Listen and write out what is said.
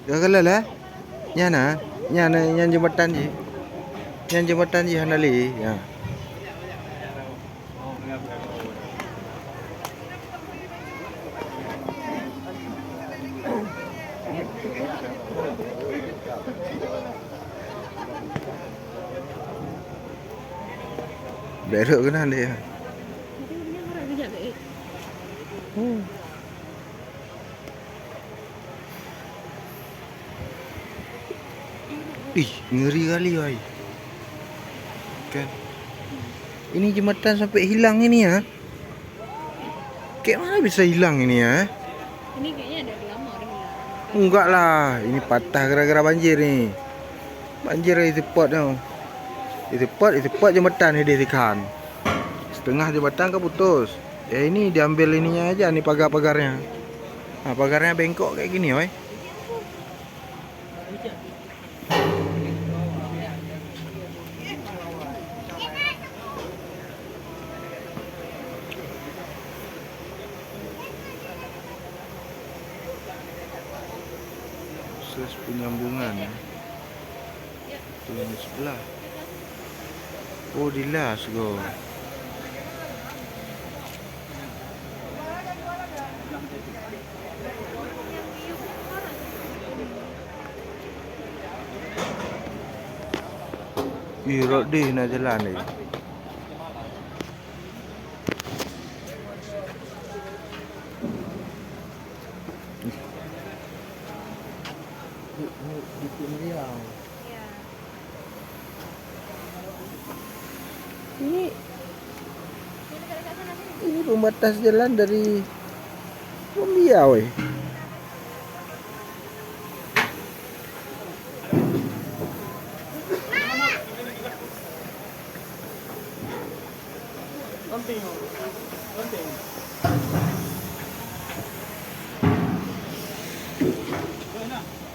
Gagal lah. Nyana, nyana nyan jembatan je. Nyan jembatan je hanali. Ya. Berok kena dia. Ih, ngeri kali oi. Kan. Ini jembatan sampai hilang ini ya. Kayak mana bisa hilang ini ya? Ini kayaknya ada lama dah hilang. Enggak lah, ini patah gara-gara banjir ni. Banjir itu pot tu. Itu pot jembatan ni diikan. Setengah jembatan kan putus. Ya ini diambil ininya aja nih pagar-pagarnya. Nah, pagarnya bengkok kayak gini, oi. Proses penyambungan. Itu yang di sebelah. Oh, dilas go. Ih, rodeh nak jalan ni. Ini pembatas jalan dari Rumbia, weh. Penting.